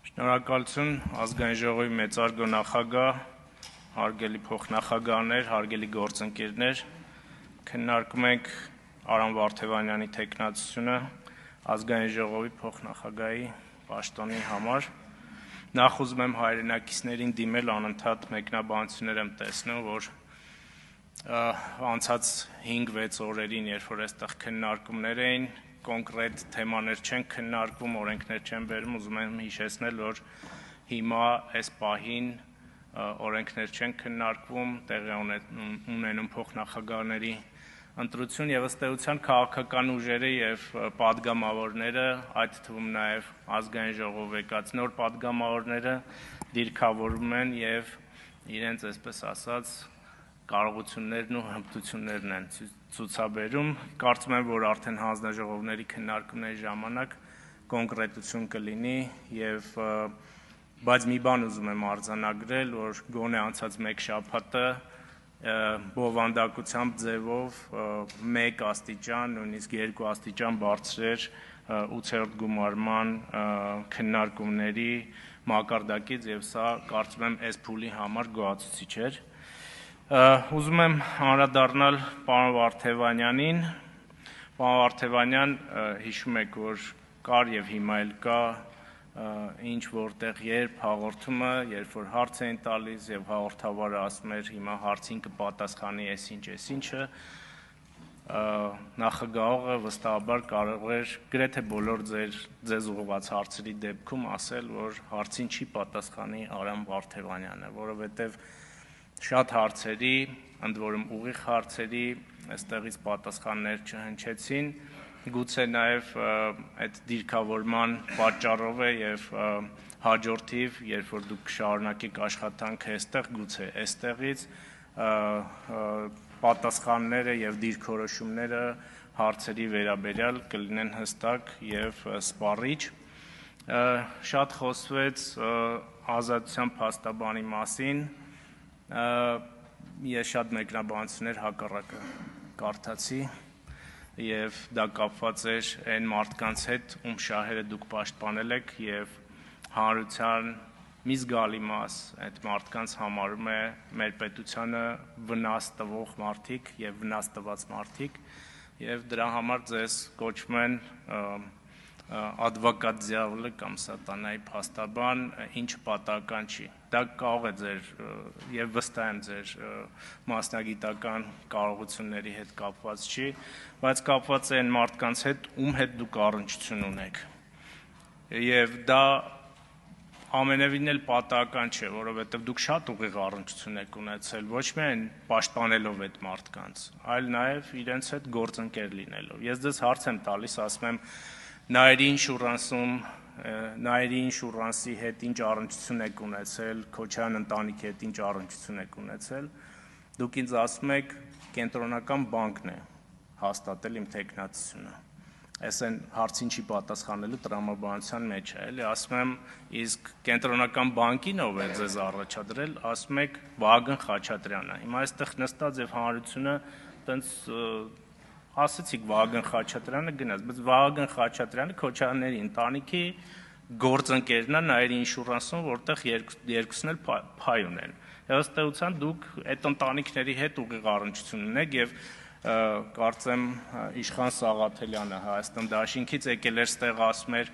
Շնորհակալություն ազգային ժողովի մեծարգո նախագահ, հարգելի փոխնախագահներ, հարգելի գործընկերներ, քննարկում ենք Արամ Վարդևանյանի թեկնածությունը ազգային ժողովի փոխնախագահի պաշտոնի համար։ Նախ ուզում եմ հայրենակիցներին դիմել անընդհատ մեկնաբանություններ եմ տեսնում, որ անցած 5-6 օրերին, երբ որ այստեղ քննարկումներ էին, կոնկրետ թեմաներ չեն քննարկվում, օրենքներ չեն բերում, ուզում եմ հիշեցնել, որ հիմա այս պահին օրենքներ չեն քննարկվում, տեղի ունենում փոխնախագահների ընտրություն եւ ըստ էության քաղաքական ուժերը եւ պատգամավորները, այդ թվում նաեւ ազգային ժողով եկած նոր պատգամավորները դիրքավորում են եւ իրենց, այսպես ասած, կարողություններն ու հմտություններն են ցուցաբերում։ Կարծում եմ, որ արդեն հանձնաժողովների քննարկումների ժամանակ կոնկրետություն կլինի եւ բայց մի բան ուզում եմ արձանագրել, որ գոնե անցած 1 շաբաթը բովանդակությամբ ձևով 1 աստիճան, նույնիսկ 2 աստիճան բարձր էր 8-րդ գումարման քննարկումների մակարդակից եւ սա կարծում եմ այս փուլի համար գոհացուցիչ էր։ Ուզում եմ անդրադառնալ պարոն Վարդևանյանին։ Պարոն Վարդևանյան, հիշում եք, որ կար եւ հիմա էլ կա ինչ որտեղ երբ հաղորդումը, երբ որ հարց էին տալիս եւ հաղորդավարը ասում էր հիմա հարցին կպատասխանի այսինչը, նախագահողը վստահաբար կարող էր գրեթե բոլոր ձեզ ուղղված հարցերի դեպքում ասել, որ հարցին չի պատասխանի Արամ Վարդևանյանը, որովհետեւ շատ հարցերի, ընդ որում ուղիղ հարցերի, այստեղից պատասխաններ չհնչեցին, գուցե նաև այդ դիրքավորման պատճառով է եւ հաջորդիվ, երբ որ դուք կշարունակեք աշխատանքը այստեղ, գուցե այստեղից պատասխանները եւ դիրքորոշումները հարցերի վերաբերյալ կլինեն հստակ եւ սպառիչ։ Շատ խոսվեց ազատության փաստաբանի մասին։ Ես շատ մեկնաբանություններ հակառակը կարդացի եւ դա կապված էր այն մարդկանց հետ, ում շահերը դուք պաշտպանել եք եւ հանրության մի զգալի մաս այդ մարդկանց համարում է մեր պետությանը վնաս տվող մարդիկ եւ վնաս տված մարդիկ եւ դրա համար ձեզ կոչվում են advocat դիավոլը կամ սատանայի փաստաբան, ինչը պատահական չի։ Դա կարող է ձեր եւ վստահ եմ ձեր մասնագիտական կարողությունների հետ կապված չի, բայց կապված է այն մարդկանց հետ, ում հետ դուք առնչություն ունեք։ Եվ դա ամենևին էլ պատահական չէ, որովհետեւ դուք շատ ուղիղ առնչություն եք ունեցել, ոչ միայն պաշտպանելով այդ մարդկանց, այլ նաեւ իրենց հետ գործընկեր լինելով։ Ես ձեզ հարց եմ տալիս, ասում եմ Նայերի ինշուրանսի հետ ինչ առնչություն եք ունեցել, Քոչարյան ընտանիքի հետ ինչ առնչություն եք ունեցել, դուք ինձ ասում եք կենտրոնական բանկն է հաստատել իմ թեկնածությունը։ Այս այն հարցին չի պատասխանելու տրամաբանության մեջ է, էլի ասում եմ, իսկ կենտրոնական բանկին ով է ձեզ առաջադրել, ասում եք Վահագն Խաչատրյանը։ Հիմա այստեղ նստած եւ հանրությունը տենց ասացիք Վահագն Խաչատրյանը գնաց, բայց Վահագն Խաչատրյանը Քոչարյանների ընտանիքի գործընկերն է Նայերի ինշուրանսում, որտեղ երկուսն էլ փայ ունեն։ Ըստ էության դուք այդ ընտանիքների հետ ուղիղ առնչություն ունեք եւ կարծեմ Իշխան Սաղաթելյանը Հայաստան Դաշինքից եկել էր ստեղ ասում էր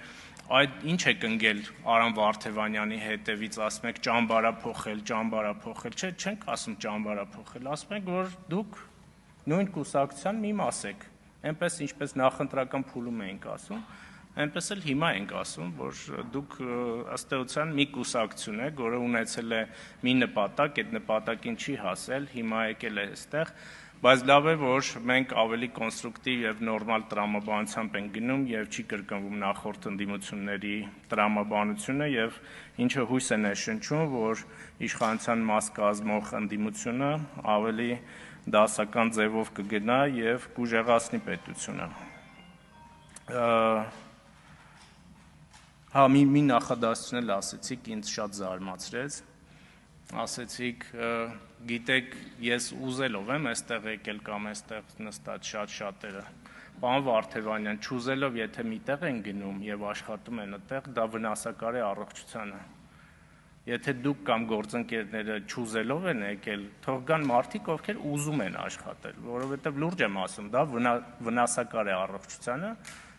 այդ ինչ է կնգել Արամ Վարդևանյանի հետևից, ասում եք ճամբարափոխել, չէ, չենք ասում ճամբարափոխել, ասում ենք որ դուք նույն կուսակցության մի մաս եք, այնպես ինչպես նախընտրական փուլում էինք ասում, այնպես էլ հիմա ենք ասում, որ դուք ըստ էության մի կուսակցություն եք, որը ունեցել է մի նպատակ, այդ նպատակին չի հասել, հիմա եկել է այստեղ, բայց լավ է, որ մենք ավելի կոնստրուկտիվ եւ նորմալ տրամաբանությամբ ենք գնում եւ չի կրկնվում նախորդ ընդդիմությունների տրամաբանությունը եւ ինչը հույս է ներշնչում, որ իշխանության մաս կազմող ընդդիմությունը ավելի դասական ձևով կգնա եւ կուժեղացնի պետությունը։ Մի նախադասություն էլ ասեցիք, ինձ շատ զարմացրեց, ասեցիք, գիտեք, ես ուզելով եմ այստեղ եկել կամ այստեղ նստած շատ շատերը, պարոն Վարդևանյան, չուզելով եթե միտեղ են գնում եւ աշխատում են այդտեղ, դա վնասակար է առողջությանը։ Եթե դուք կամ գործընկերները չուզելով են եկել, թող գան մարդիկ, ովքեր ուզում են աշխատել, որովհետեւ լուրջ եմ ասում, դա վնասակար է առողջությանը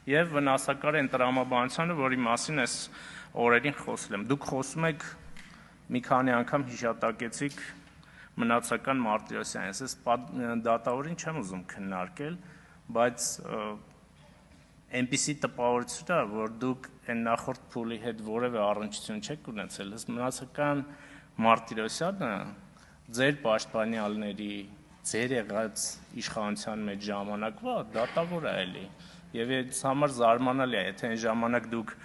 եւ վնասակար է տրամաբանությանը, որի մասին այս օրերին խոսել եմ։ Դուք խոսում եք մի քանի անգամ հիշատակեցիք մնացական Մարտիրոսյանից, ես դատավորին չեմ ուզում քննարկել, բայց այնպիսի տպավորություն է, որ դուք այն նախորդ փուլի հետ որևէ առնչություն չեք ունեցել, ես մնացական Մարտիրոսյանը ձեր պաշտպանյալների, ձեր եղած իշխանության մեջ ժամանակվա դատավոր է էլի, եւ այս համար զարմանալի է, եթե այն ժամանակ դուք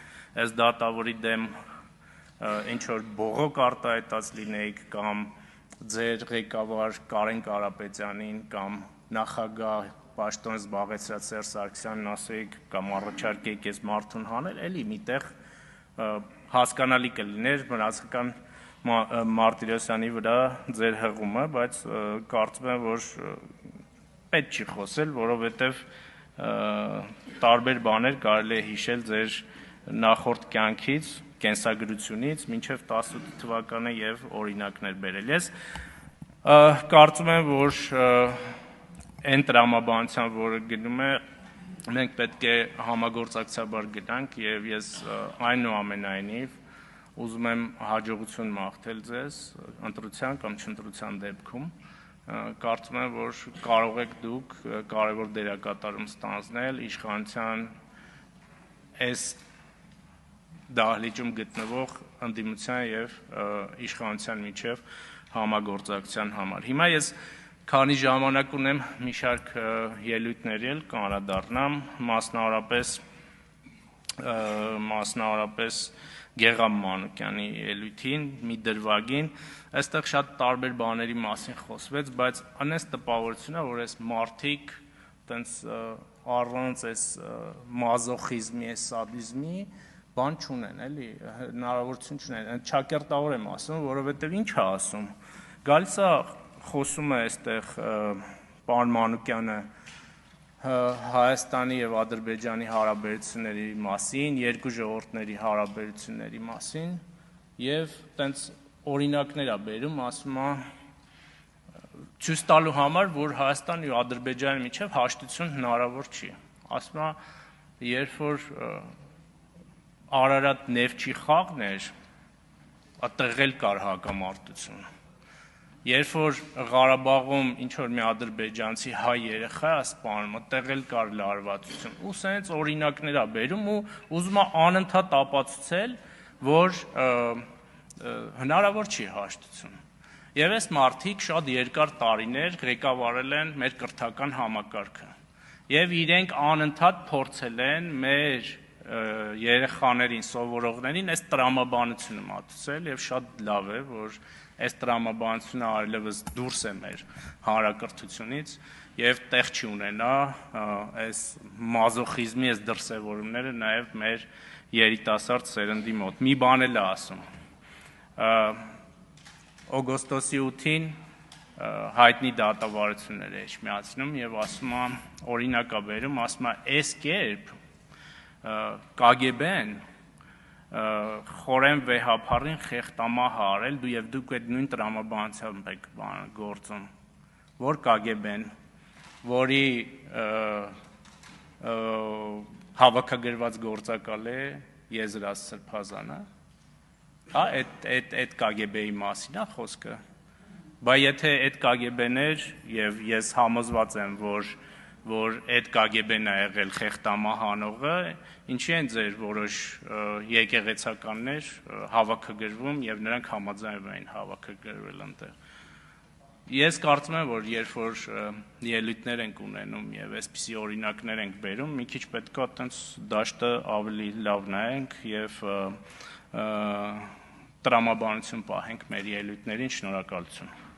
այս դատավորի դեմ ինչ որ բողոք արտահայտած լինեիք կամ ձեր ղեկավար Կարեն Կարապետյանին կամ նախագահ պաշտոն զբաղեցրած Սերժ Սարգսյանին ասեիք կամ առաջարկեիք այս մարդուն հանել, էլի միտեղ հասկանալի կլիներ մնացական Մարտիրոսյանի վրա ձեր հղումը, բայց կարծում եմ, որ պետք չի խոսել, որովհետև տարբեր բաներ կարելի է հիշել ձեր նախորդ կյանքից, կենսագրությունից, մինչև 18 թվականը եւ օրինակներ բերել։ Ես կարծում եմ, որ այն տրամաբանության, որը գնում է, մենք պետք է համագործակցաբար գնանք եւ ես այնուամենայնիվ ուզում եմ հաջողություն մաղթել ձեզ ընտրության կամ չընտրության դեպքում։ Կարծում եմ, որ կարող եք դուք կարևոր դերակատարում ստանձնել իշխանության այս դահլիճում գտնվող ընդդիմության եւ իշխանության միջև համագործակցության համար։ Հիմա ես քանի ժամանակ ունեմ մի շարք ելույթների էլ կանրադառնամ, մասնավորապես Գեգամ Մանուկյանի ելույթին, մի դրվագին, այստեղ շատ տարբեր բաների մասին խոսվեց, բայց անես տպավորություն է, որ այս մարդիկ տենց առանց այս մազոխիզմի, այս սադիզմի բան չունեն, էլի, հնարավորություն չունեն, ճակերտավոր եմ ասում, որովհետև ինչ է ասում, գալիս է խոսում է այստեղ պարոն Մանուկյանը Հայաստանի եւ Ադրբեջանի հարաբերությունների մասին, երկու ժողովուրդների հարաբերությունների մասին եւ տենց օրինակներ է բերում, ասում է ցույց տալու համար, որ Հայաստանի ու Ադրբեջանի միջև հաշտություն հնարավոր չի։ Ասում է, երբ որ Արարատ նեֆտի խաղն էր, այդտեղ էլ կար հակամարտություն։ Երբ որ Ղարաբաղում ինչ-որ մի ադրբեջանցի հայ երեխա է սպանում, այդտեղ էլ կար լարվածություն։ Ու սենց օրինակներ է բերում ու ուզում է անընդհատ ապացուցել, որ հնարավոր չի հաշտություն։ Եվ այս մարդիկ շատ երկար տարիներ ղեկավարել են մեր կրթական համակարգը։ Եվ իրենք անընդհատ փորձել են մեր երեխաներին, սովորողներին այս տրամաբանությունը մատուցել եւ շատ լավ է, որ այս տրամաբանությունը այլևս դուրս է մեր հանրակրթությունից եւ տեղ չի ունենա այս մազոխիզմի այս դրսևորումները նաեւ մեր երիտասարդ սերնդի մոտ։ Մի բան էլ է ասում։ Օգոստոսի 8-ին հայտնի դատավարություններ է իջմիացնում եւ ասում է օրինակ է բերում, ասում է այս կերպ KGB-ն խորեն վեհափառին խեղտամահ արել եւ դուք այդ նույն տրամաբանությամբ եք գործում, որ KGB-ն, որի հավաքագրված գործակալ է Եզրաս Սրբազանը, հա, այդ KGB-ի մասին է խոսքը։ Բայց եթե այդ KGB-ն էր եւ ես համոզված եմ, որ այդ KGB-ն է եղել խեղտամահ անողը, ինչի են ձեր որոշ եկեղեցականներ հավաքագրվում եւ նրանք համաձայնվում էին հավաքագրվել այնտեղ։ Ես կարծում եմ, որ երբ որ ելույթներ ենք ունենում եւ այսպիսի օրինակներ ենք բերում, մի քիչ պետք է այտենց դաշտը ավելի լավ նայենք եւ տրամաբանություն պահենք մեր ելույթներին։ Շնորհակալություն։